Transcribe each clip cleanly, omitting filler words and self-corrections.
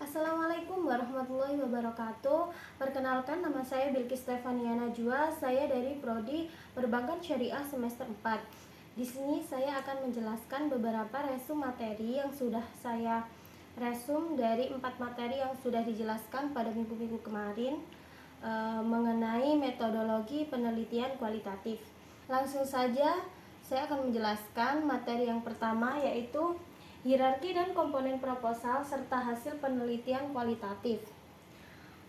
Assalamualaikum warahmatullahi wabarakatuh. Perkenalkan, nama saya Bilqis Stefania Najwa. Saya dari Prodi Perbankan Syariah semester 4. Di sini saya akan menjelaskan beberapa resum materi yang sudah saya resum dari 4 materi yang sudah dijelaskan pada minggu-minggu kemarin mengenai metodologi penelitian kualitatif. Langsung saja saya akan menjelaskan materi yang pertama, yaitu hierarki dan komponen proposal serta hasil penelitian kualitatif.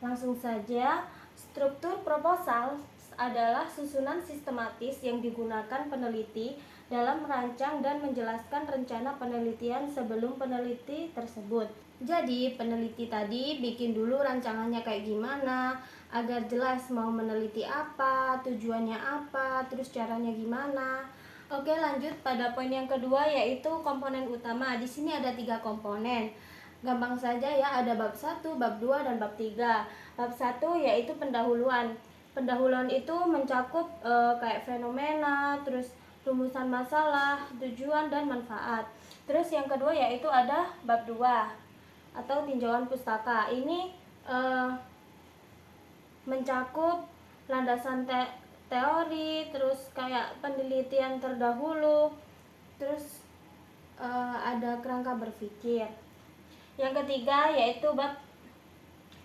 Langsung saja, struktur proposal adalah susunan sistematis yang digunakan peneliti dalam merancang dan menjelaskan rencana penelitian sebelum peneliti tersebut. Jadi, peneliti tadi bikin dulu rancangannya kayak gimana, agar jelas mau meneliti apa, tujuannya apa, terus caranya gimana. Oke, lanjut pada poin yang kedua, yaitu komponen utama. Di sini ada 3 komponen. Gampang saja ya, ada bab 1, bab 2, dan bab 3. Bab 1 yaitu pendahuluan. Pendahuluan itu mencakup kayak fenomena, terus rumusan masalah, tujuan, dan manfaat. Terus yang kedua yaitu ada bab 2 atau tinjauan pustaka. Ini mencakup landasan teori, terus kayak penelitian terdahulu, terus ada kerangka berpikir. Yang ketiga yaitu bab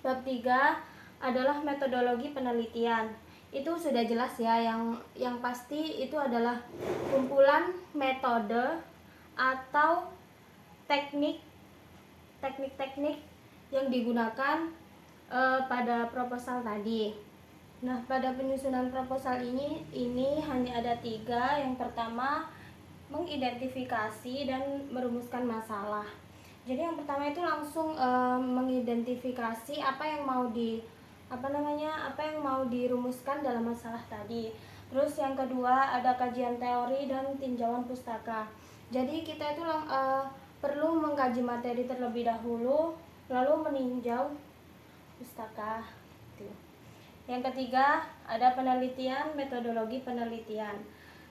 3 adalah metodologi penelitian. Itu sudah jelas ya, yang pasti itu adalah kumpulan metode atau teknik-teknik yang digunakan pada proposal tadi. Nah, pada penyusunan proposal ini hanya ada 3. Yang pertama, mengidentifikasi dan merumuskan masalah. Jadi yang pertama itu langsung mengidentifikasi apa yang mau dirumuskan dalam masalah tadi. Terus yang kedua ada kajian teori dan tinjauan pustaka. Jadi kita itu perlu mengkaji materi terlebih dahulu, lalu meninjau pustaka. Yang ketiga ada penelitian, metodologi penelitian.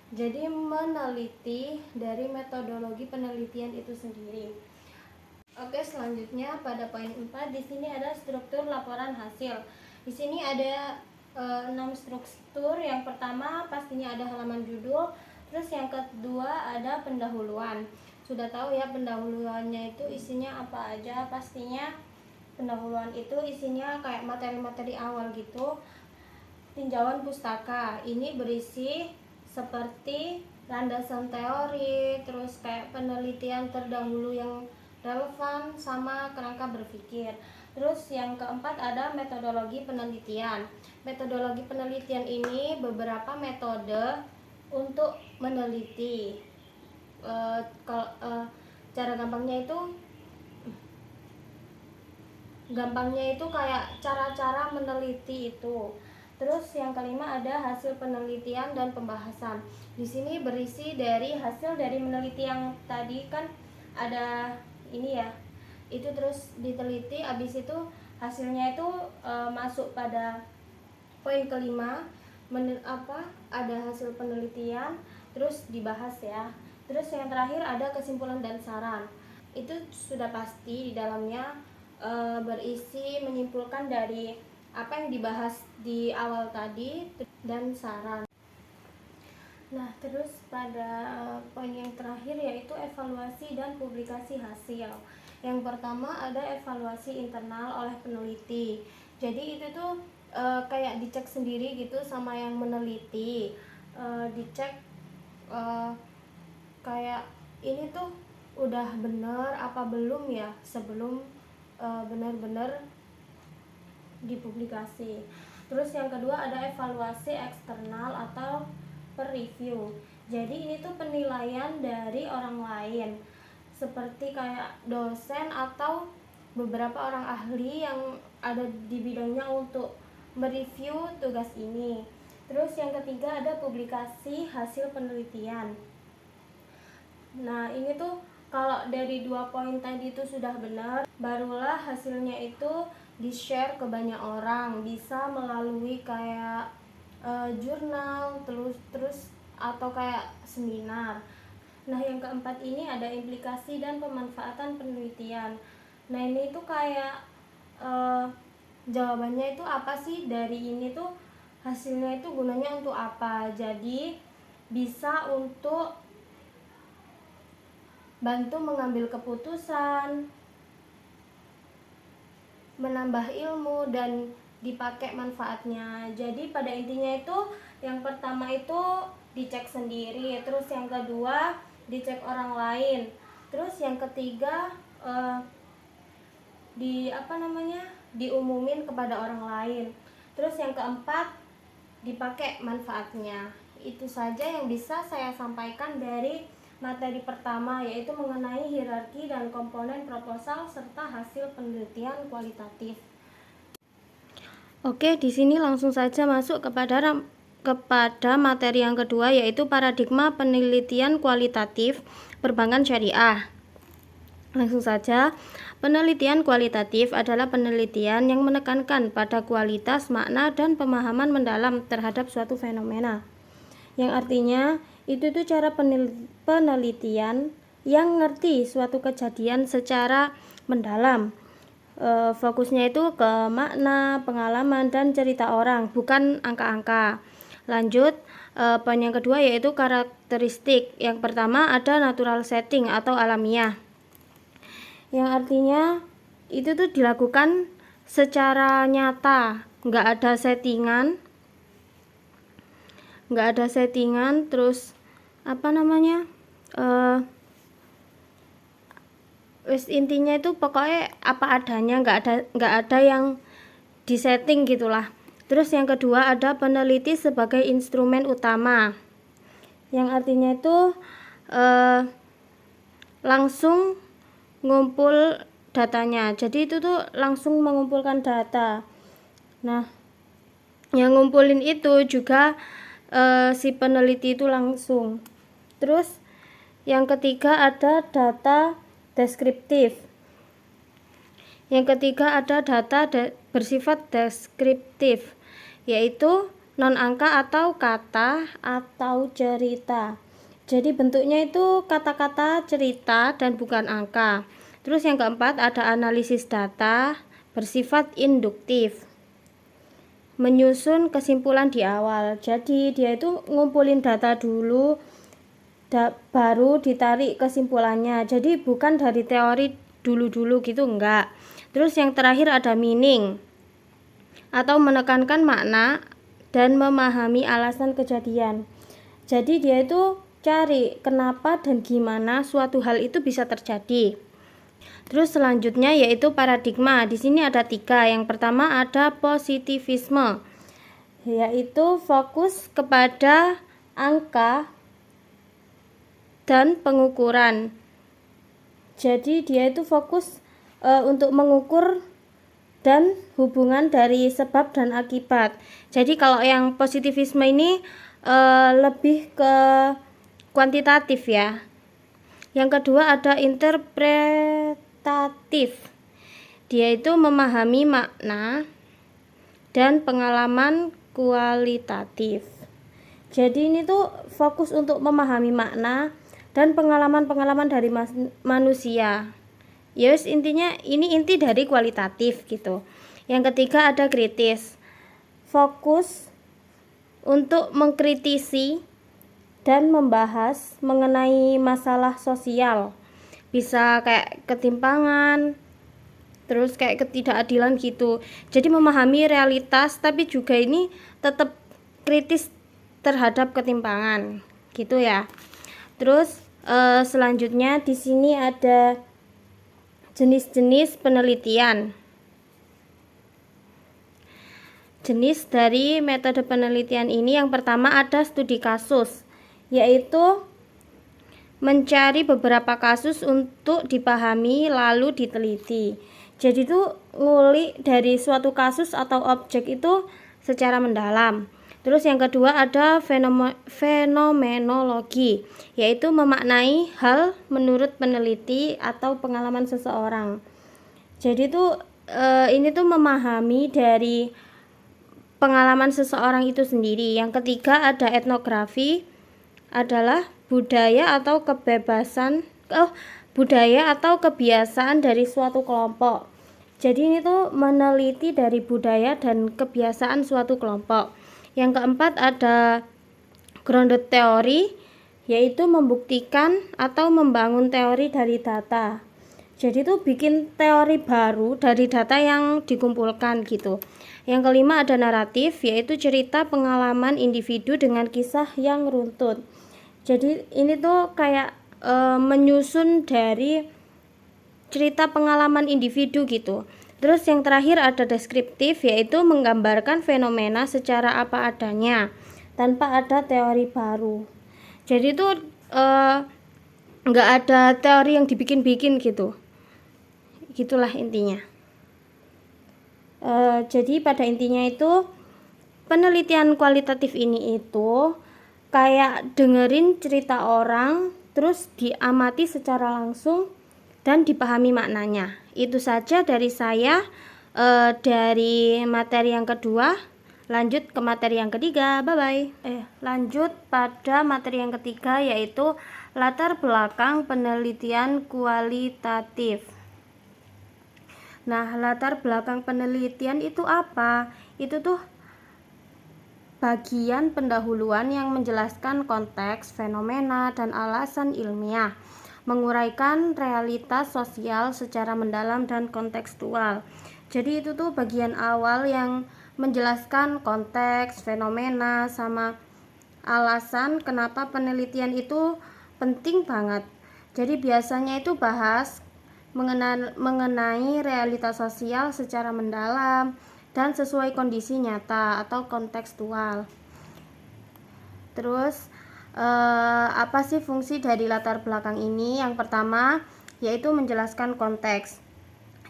Jadi meneliti dari metodologi penelitian itu sendiri. Oke, selanjutnya pada poin 4 di sini ada struktur laporan hasil. Di sini ada 6 struktur. Yang pertama pastinya ada halaman judul. Terus yang kedua ada pendahuluan. Sudah tahu ya pendahuluannya itu isinya apa aja. Pastinya pendahuluan itu isinya kayak materi-materi awal gitu. Tinjauan pustaka ini berisi seperti landasan teori, terus kayak penelitian terdahulu yang relevan sama kerangka berpikir. Terus yang keempat ada metodologi penelitian. Metodologi penelitian ini beberapa metode untuk meneliti. Cara gampangnya itu kayak cara-cara meneliti itu. Terus yang kelima ada hasil penelitian dan pembahasan. Di sini berisi dari hasil dari meneliti yang tadi kan ada ini ya. Itu terus diteliti, habis itu hasilnya itu masuk pada poin kelima, ada hasil penelitian terus dibahas ya. Terus yang terakhir ada kesimpulan dan saran. Itu sudah pasti di dalamnya berisi menyimpulkan dari apa yang dibahas di awal tadi dan saran. Nah, terus pada poin yang terakhir yaitu evaluasi dan publikasi hasil. Yang pertama ada evaluasi internal oleh peneliti. Jadi itu tuh kayak dicek sendiri gitu sama yang meneliti. Dicek kayak ini tuh udah bener apa belum ya sebelum benar-benar dipublikasi. Terus yang kedua ada evaluasi eksternal atau peer review. Jadi ini tuh penilaian dari orang lain seperti kayak dosen atau beberapa orang ahli yang ada di bidangnya untuk mereview tugas ini. Terus yang ketiga ada publikasi hasil penelitian. Nah, ini tuh kalau dari 2 poin tadi itu sudah benar, barulah hasilnya itu di-share ke banyak orang, bisa melalui kayak jurnal, terus atau kayak seminar. Nah, yang keempat ini ada implikasi dan pemanfaatan penelitian. Nah, ini tuh kayak jawabannya itu apa sih dari ini tuh, hasilnya itu gunanya untuk apa. Jadi bisa untuk bantu mengambil keputusan, menambah ilmu, dan dipakai manfaatnya. Jadi pada intinya itu yang pertama itu dicek sendiri, terus yang kedua dicek orang lain, terus yang ketiga diumumin kepada orang lain, terus yang keempat dipakai manfaatnya. Itu saja yang bisa saya sampaikan dari materi pertama, yaitu mengenai hierarki dan komponen proposal serta hasil penelitian kualitatif. Oke, di sini langsung saja masuk kepada materi yang kedua, yaitu paradigma penelitian kualitatif perbankan syariah. Langsung saja, penelitian kualitatif adalah penelitian yang menekankan pada kualitas, makna, dan pemahaman mendalam terhadap suatu fenomena. Yang artinya, itu cara penelitian yang ngerti suatu kejadian secara mendalam. Fokusnya itu ke makna, pengalaman, dan cerita orang, bukan angka-angka. Lanjut, poin yang kedua yaitu karakteristik. Yang pertama ada natural setting atau alamiah, yang artinya itu tuh dilakukan secara nyata, nggak ada settingan, terus intinya itu pokoknya apa adanya, nggak ada yang disetting gitulah. Terus yang kedua ada peneliti sebagai instrumen utama, yang artinya itu langsung ngumpul datanya. Jadi itu tuh langsung mengumpulkan data. Nah, yang ngumpulin itu juga si peneliti itu langsung. Terus yang ketiga ada data deskriptif. Yang ketiga ada data bersifat deskriptif, yaitu non angka atau kata atau cerita. Jadi bentuknya itu kata-kata, cerita, dan bukan angka. Terus yang keempat ada analisis data bersifat induktif, menyusun kesimpulan di awal. Jadi dia itu ngumpulin data dulu, baru ditarik kesimpulannya. Jadi bukan dari teori dulu gitu, enggak. Terus yang terakhir ada meaning atau menekankan makna dan memahami alasan kejadian. Jadi dia itu cari kenapa dan gimana suatu hal itu bisa terjadi. Terus selanjutnya yaitu paradigma. Di sini ada 3. Yang pertama ada positivisme, yaitu fokus kepada angka dan pengukuran. Jadi dia itu fokus untuk mengukur dan hubungan dari sebab dan akibat. Jadi kalau yang positivisme ini lebih ke kuantitatif ya. Yang kedua ada interpretatif. Dia itu memahami makna dan pengalaman kualitatif. Jadi ini tuh fokus untuk memahami makna dan pengalaman-pengalaman dari manusia. Yes, intinya ini inti dari kualitatif gitu. Yang ketiga ada kritis. Fokus untuk mengkritisi dan membahas mengenai masalah sosial, bisa kayak ketimpangan, terus kayak ketidakadilan gitu. Jadi memahami realitas tapi juga ini tetap kritis terhadap ketimpangan gitu ya. Terus selanjutnya di sini ada jenis-jenis penelitian. Jenis dari metode penelitian ini yang pertama ada studi kasus, yaitu mencari beberapa kasus untuk dipahami lalu diteliti. Jadi itu ngulik dari suatu kasus atau objek itu secara mendalam. Terus yang kedua ada fenomenologi, yaitu memaknai hal menurut peneliti atau pengalaman seseorang. Jadi itu ini tuh memahami dari pengalaman seseorang itu sendiri. Yang ketiga ada etnografi, adalah budaya atau kebiasaan dari suatu kelompok. Jadi ini tuh meneliti dari budaya dan kebiasaan suatu kelompok. Yang keempat ada grounded theory, yaitu membuktikan atau membangun teori dari data. Jadi tuh bikin teori baru dari data yang dikumpulkan gitu. Yang kelima ada naratif, yaitu cerita pengalaman individu dengan kisah yang runtut. Jadi ini tuh kayak menyusun dari cerita pengalaman individu gitu. Terus yang terakhir ada deskriptif, yaitu menggambarkan fenomena secara apa adanya tanpa ada teori baru. Jadi itu nggak ada teori yang dibikin-bikin gitu. Gitulah intinya. Jadi pada intinya itu penelitian kualitatif ini itu kayak dengerin cerita orang terus diamati secara langsung dan dipahami maknanya. Itu saja dari saya dari materi yang kedua. Lanjut ke materi yang ketiga. Bye bye. Lanjut pada materi yang ketiga, yaitu latar belakang penelitian kualitatif. Nah, latar belakang penelitian itu apa? Itu tuh bagian pendahuluan yang menjelaskan konteks, fenomena, dan alasan ilmiah, menguraikan realitas sosial secara mendalam dan kontekstual. Jadi itu tuh bagian awal yang menjelaskan konteks, fenomena, sama alasan kenapa penelitian itu penting banget. Jadi biasanya itu bahas mengenai realitas sosial secara mendalam dan sesuai kondisi nyata atau kontekstual. Terus apa sih fungsi dari latar belakang ini? Yang pertama yaitu menjelaskan konteks.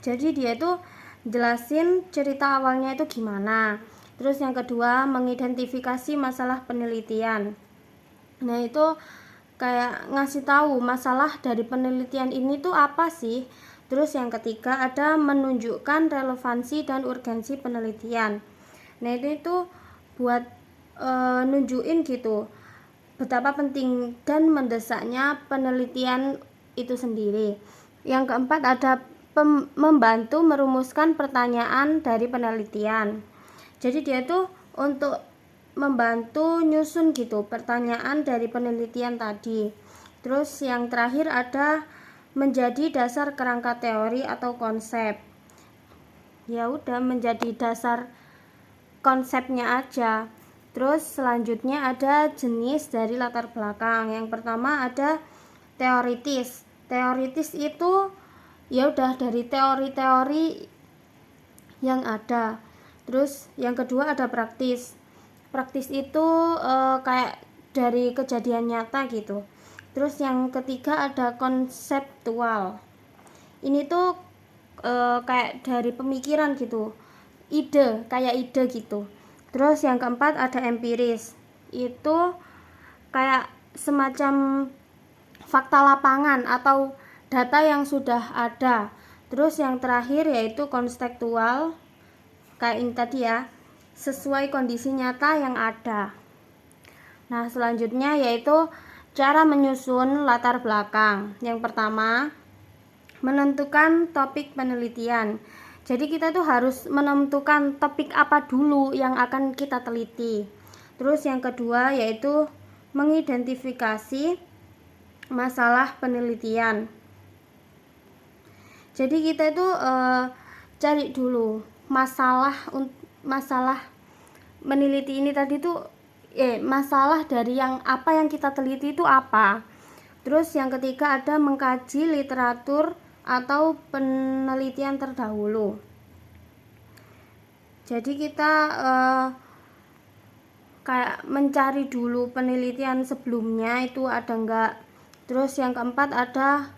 Jadi dia itu jelasin cerita awalnya itu gimana. Terus yang kedua mengidentifikasi masalah penelitian. Nah itu kayak ngasih tahu masalah dari penelitian ini tuh apa sih. Terus yang ketiga ada menunjukkan relevansi dan urgensi penelitian. Nah itu buat nunjukin gitu betapa penting dan mendesaknya penelitian itu sendiri. Yang keempat ada membantu merumuskan pertanyaan dari penelitian. Jadi dia tuh untuk membantu nyusun gitu pertanyaan dari penelitian tadi. Terus yang terakhir ada menjadi dasar kerangka teori atau konsep. Ya udah menjadi dasar konsepnya aja. Terus selanjutnya ada jenis dari latar belakang. Yang pertama ada teoritis. Teoritis itu ya udah dari teori-teori yang ada. Terus yang kedua ada praktis. Praktis itu kayak dari kejadian nyata gitu. Terus yang ketiga ada konseptual. Ini tuh kayak dari pemikiran gitu, ide, kayak ide gitu. Terus yang keempat ada empiris. Itu kayak semacam fakta lapangan atau data yang sudah ada. Terus yang terakhir yaitu kontekstual, kayak ini tadi ya, sesuai kondisi nyata yang ada. Nah selanjutnya yaitu cara menyusun latar belakang. Yang pertama menentukan topik penelitian. Jadi kita tuh harus menentukan topik apa dulu yang akan kita teliti. Terus yang kedua yaitu mengidentifikasi masalah penelitian. Jadi kita itu cari dulu masalah meneliti ini tadi tuh masalah dari yang apa yang kita teliti itu apa. Terus yang ketiga ada mengkaji literatur atau penelitian terdahulu. Jadi kita kayak mencari dulu penelitian sebelumnya itu ada enggak. Terus yang keempat ada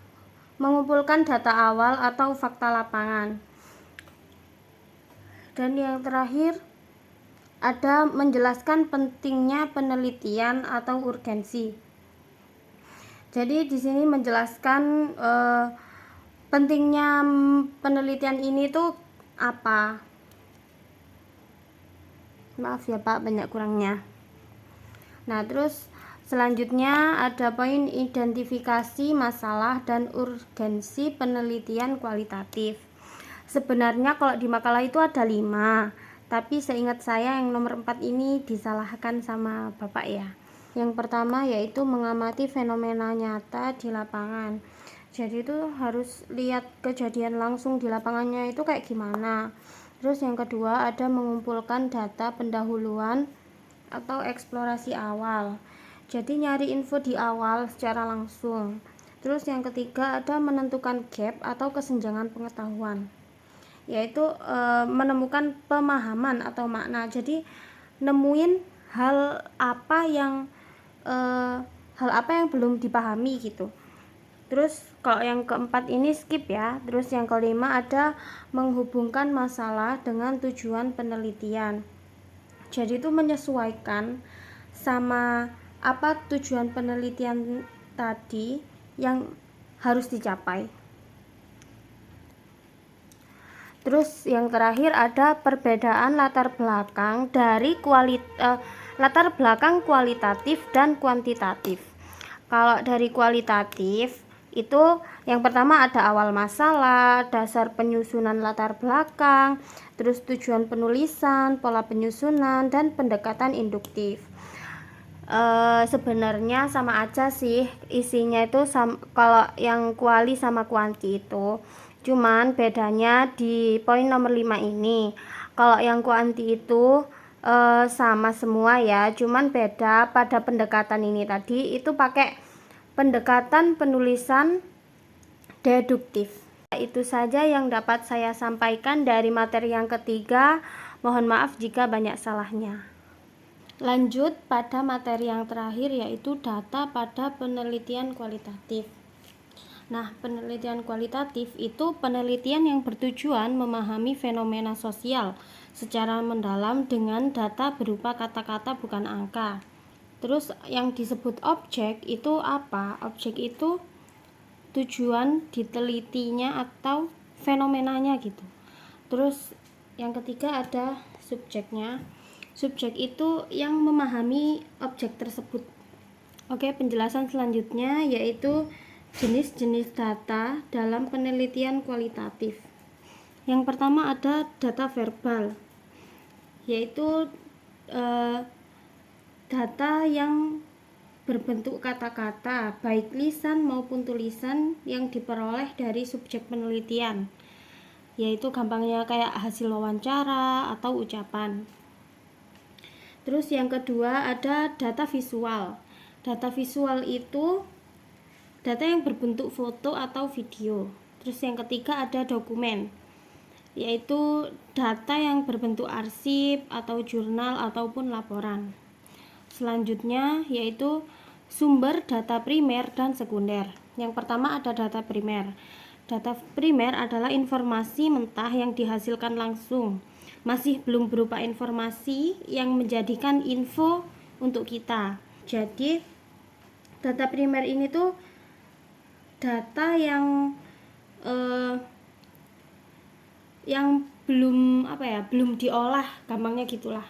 mengumpulkan data awal atau fakta lapangan. Dan yang terakhir ada menjelaskan pentingnya penelitian atau urgensi. Jadi di sini menjelaskan pentingnya penelitian ini tuh apa. Maaf ya Pak, banyak kurangnya. Nah terus selanjutnya ada poin identifikasi masalah dan urgensi penelitian kualitatif. Sebenarnya kalau di makalah itu ada 5, tapi seingat saya yang nomor 4 ini disalahkan sama Bapak ya. Yang pertama yaitu mengamati fenomena nyata di lapangan. Jadi itu harus lihat kejadian langsung di lapangannya itu kayak gimana. Terus yang kedua ada mengumpulkan data pendahuluan atau eksplorasi awal. Jadi nyari info di awal secara langsung. Terus yang ketiga ada menentukan gap atau kesenjangan pengetahuan, yaitu menemukan pemahaman atau makna. Jadi nemuin hal apa yang belum dipahami gitu. Terus kalau yang keempat ini skip ya. Terus yang kelima ada menghubungkan masalah dengan tujuan penelitian. Jadi itu menyesuaikan sama apa tujuan penelitian tadi yang harus dicapai. Terus yang terakhir ada perbedaan latar belakang dari latar belakang kualitatif dan kuantitatif. Kalau dari kualitatif itu yang pertama ada awal masalah, dasar penyusunan latar belakang, terus tujuan penulisan, pola penyusunan, dan pendekatan induktif. Sebenarnya sama aja sih isinya itu kalau yang kuali sama kuanti itu, cuman bedanya di poin nomor 5 ini. Kalau yang kuanti itu sama semua ya, cuman beda pada pendekatan ini tadi itu pakai pendekatan penulisan deduktif. Itu saja yang dapat saya sampaikan dari materi yang ketiga. Mohon maaf jika banyak salahnya. Lanjut pada materi yang terakhir yaitu data pada penelitian kualitatif. Nah, penelitian kualitatif itu penelitian yang bertujuan memahami fenomena sosial secara mendalam dengan data berupa kata-kata bukan angka. Terus yang disebut objek itu apa? Objek itu tujuan ditelitinya atau fenomenanya gitu. Terus yang ketiga ada subjeknya. Subjek itu yang memahami objek tersebut. Oke, penjelasan selanjutnya yaitu jenis-jenis data dalam penelitian kualitatif. Yang pertama ada data verbal, yaitu data yang berbentuk kata-kata, baik lisan maupun tulisan yang diperoleh dari subjek penelitian, yaitu gampangnya kayak hasil wawancara atau ucapan. Terus yang kedua ada data visual. Data visual itu data yang berbentuk foto atau video. Terus yang ketiga ada dokumen, yaitu data yang berbentuk arsip atau jurnal ataupun laporan. Selanjutnya yaitu sumber data primer dan sekunder. Yang pertama ada data primer. Data primer adalah informasi mentah yang dihasilkan langsung, masih belum berupa informasi yang menjadikan info untuk kita. Jadi data primer ini tuh data yang belum diolah, gampangnya gitulah.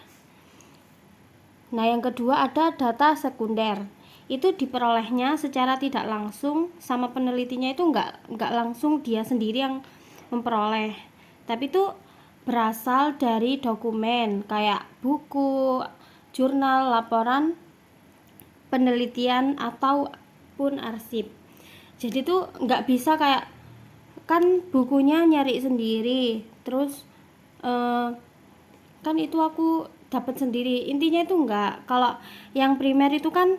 Nah, yang kedua ada data sekunder. Itu diperolehnya secara tidak langsung, sama penelitinya itu enggak langsung dia sendiri yang memperoleh, tapi itu berasal dari dokumen kayak buku, jurnal, laporan penelitian ataupun arsip. Jadi tuh nggak bisa kayak kan bukunya nyari sendiri, terus kan itu aku dapat sendiri. Intinya itu enggak. Kalau yang primer itu kan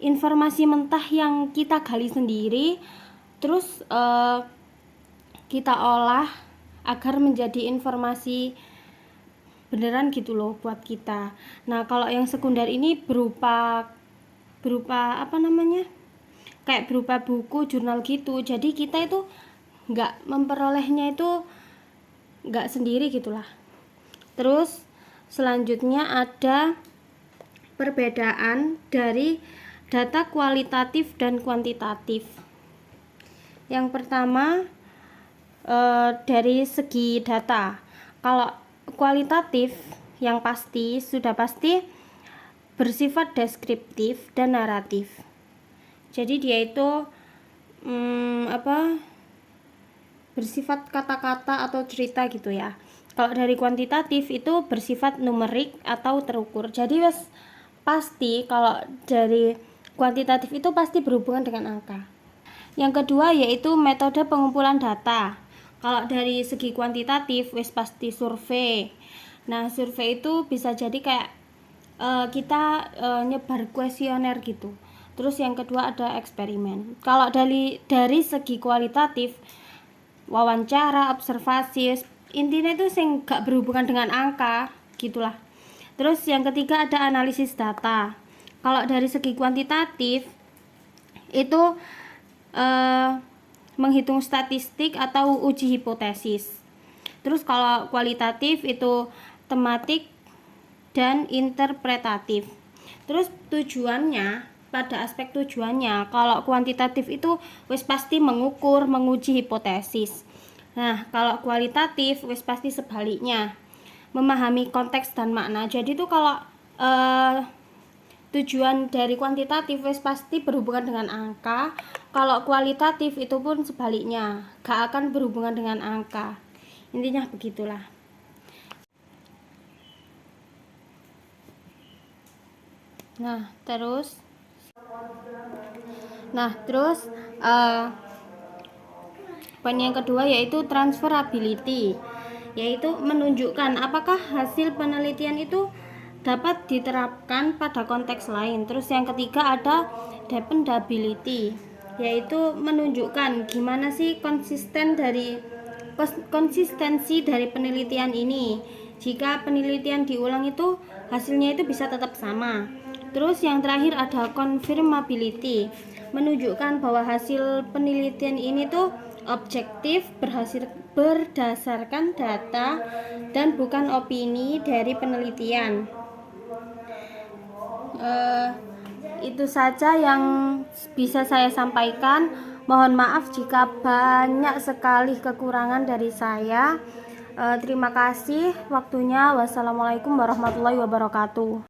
informasi mentah yang kita gali sendiri, terus kita olah agar menjadi informasi beneran gitu loh buat kita. Nah, kalau yang sekunder ini berupa apa namanya, kayak berupa buku, jurnal gitu. Jadi kita itu nggak memperolehnya itu nggak sendiri gitulah. Terus selanjutnya ada perbedaan dari data kualitatif dan kuantitatif. Yang pertama dari segi data. Kalau kualitatif yang pasti sudah pasti bersifat deskriptif dan naratif. Jadi dia itu bersifat kata-kata atau cerita gitu ya. Kalau dari kuantitatif itu bersifat numerik atau terukur. Jadi pasti kalau dari kuantitatif itu pasti berhubungan dengan angka. Yang kedua yaitu metode pengumpulan data. Kalau dari segi kuantitatif pasti survei. Nah, survei itu bisa jadi kayak kita nyebar kuesioner gitu. Terus yang kedua ada eksperimen. Kalau dari segi kualitatif, wawancara, observasi, intinya itu sing gak berhubungan dengan angka gitulah. Terus yang ketiga ada analisis data. Kalau dari segi kuantitatif itu menghitung statistik atau uji hipotesis. Terus kalau kualitatif itu tematik dan interpretatif. Terus tujuannya, pada aspek tujuannya, kalau kuantitatif itu wis pasti mengukur, menguji hipotesis. Nah, kalau kualitatif wis pasti sebaliknya, memahami konteks dan makna. Jadi tuh kalau tujuan dari kuantitatif wis pasti berhubungan dengan angka. Kalau kualitatif itu pun sebaliknya, gak akan berhubungan dengan angka. Intinya begitulah. Nah terus poin yang kedua yaitu transferability, yaitu menunjukkan apakah hasil penelitian itu dapat diterapkan pada konteks lain. Terus yang ketiga ada dependability, yaitu menunjukkan gimana sih konsistensi dari penelitian ini. Jika penelitian diulang itu hasilnya itu bisa tetap sama. Terus yang terakhir ada confirmability, menunjukkan bahwa hasil penelitian ini tuh objektif, berdasarkan data dan bukan opini dari penelitian. Itu saja yang bisa saya sampaikan. Mohon maaf jika banyak sekali kekurangan dari saya. Terima kasih waktunya. Wassalamualaikum warahmatullahi wabarakatuh.